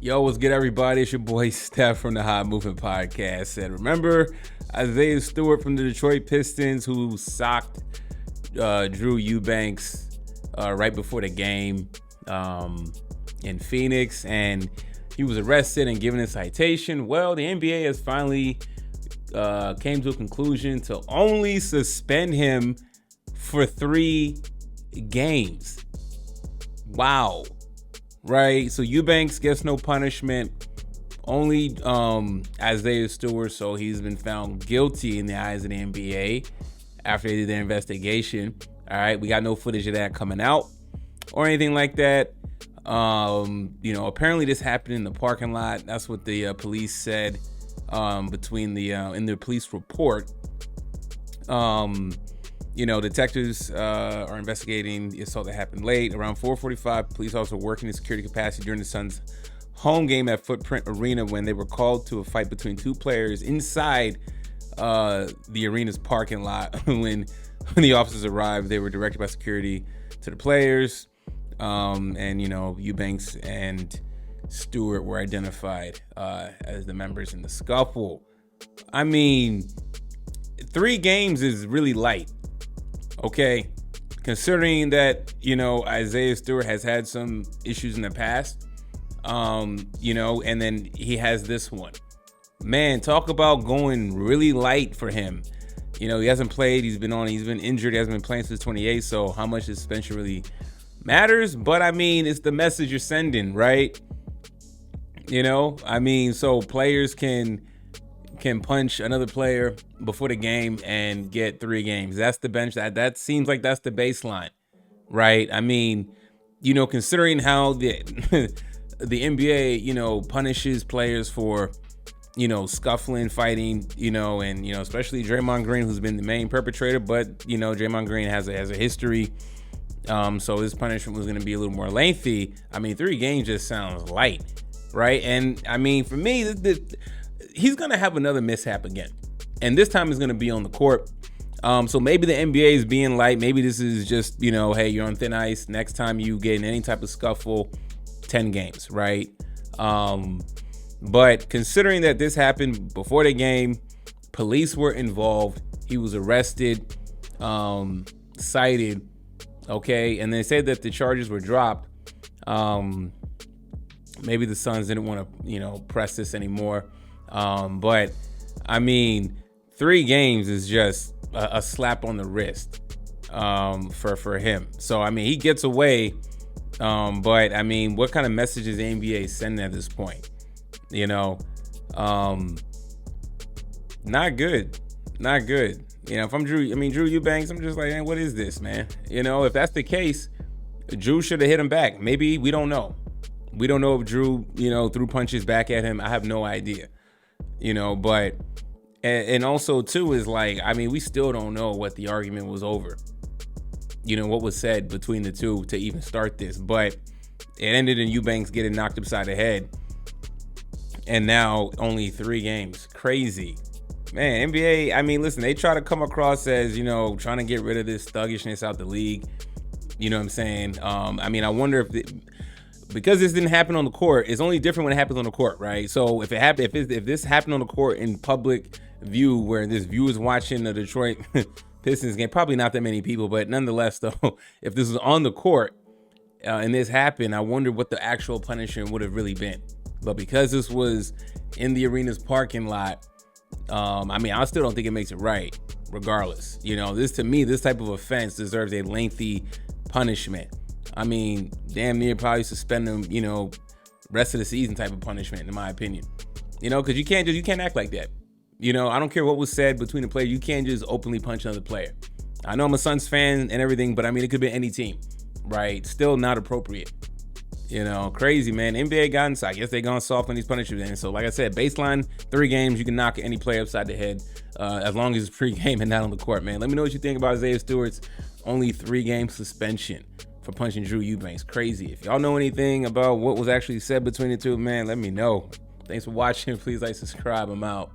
Yo, what's good, everybody? It's your boy Steph from the Hot Movement Podcast. And remember Isaiah Stewart from the Detroit Pistons, who socked Drew Eubanks right before the game in Phoenix, and he was arrested and given a citation. Well, the NBA has finally came to a conclusion to only suspend him for 3 games. Wow. Right, so Eubanks gets no punishment, only Isaiah Stewart, so he's been found guilty in the eyes of the NBA after they did their investigation. All right, we got no footage of that coming out or anything like that. Apparently this happened in the parking lot. That's what the police said in their police report. Detectives are investigating the assault that happened late. Around 4:45, police officers were working in security capacity during the Suns' home game at Footprint Arena when they were called to a fight between 2 players inside the arena's parking lot. When the officers arrived, they were directed by security to the players. Eubanks and Stewart were identified as the members in the scuffle. I mean, 3 games is really light. Okay, considering that, Isaiah Stewart has had some issues in the past, and then he has this one. Man, talk about going really light for him. He hasn't played, he's been injured, he hasn't been playing since 28, so how much his suspension really matters? But I mean, it's the message you're sending, right? So players can punch another player before the game and get 3 games. That's the bench. That seems like that's the baseline, right? I mean, considering how the NBA, punishes players for, scuffling, fighting, and especially Draymond Green, who's been the main perpetrator. But Draymond Green has a history, so his punishment was going to be a little more lengthy. I mean, 3 games just sounds light, right? And I mean, for me, he's going to have another mishap again. And this time it's going to be on the court. So maybe the NBA is being light. Maybe this is just, hey, you're on thin ice. Next time you get in any type of scuffle, 10 games, right? But considering that this happened before the game, police were involved. He was arrested, cited, okay? And they said that the charges were dropped. Maybe the Suns didn't want to, press this anymore. But I mean, 3 games is just a slap on the wrist for him. So I mean, he gets away. But I mean, what kind of message is the NBA sending at this point? Not good. If I'm Drew Eubanks, I'm just like, man, what is this, man? If that's the case, Drew should have hit him back. Maybe, we don't know. We don't know if Drew, threw punches back at him. I have no idea. But and also too is like, I mean, we still don't know what the argument was over, what was said between the two to even start this, but it ended in Eubanks getting knocked upside the head, and now only 3 games. Crazy, man. NBA, I mean, listen, they try to come across as, trying to get rid of this thuggishness out the league. You know what I'm saying? I mean, I wonder if because this didn't happen on the court, it's only different when it happens on the court, right? So if this happened on the court in public view, where this view is watching the Detroit Pistons game, probably not that many people, but nonetheless, though, if this was on the court and this happened, I wonder what the actual punishment would have really been. But because this was in the arena's parking lot, I mean, I still don't think it makes it right. Regardless, this type of offense deserves a lengthy punishment. I mean, damn near probably suspend them, rest of the season type of punishment, in my opinion. Because you can't act like that. I don't care what was said between the players. You can't just openly punch another player. I know I'm a Suns fan and everything, but I mean, it could be any team, right? Still not appropriate. Crazy, man. NBA got inside. I guess they gone soft on these punishments. And so, like I said, baseline 3 games, you can knock any player upside the head as long as it's pre-game and not on the court, man. Let me know what you think about Isaiah Stewart's only 3-game suspension for punching Drew Eubanks. Crazy. If y'all know anything about what was actually said between the two, man, let me know. Thanks for watching. Please like, subscribe. I'm out.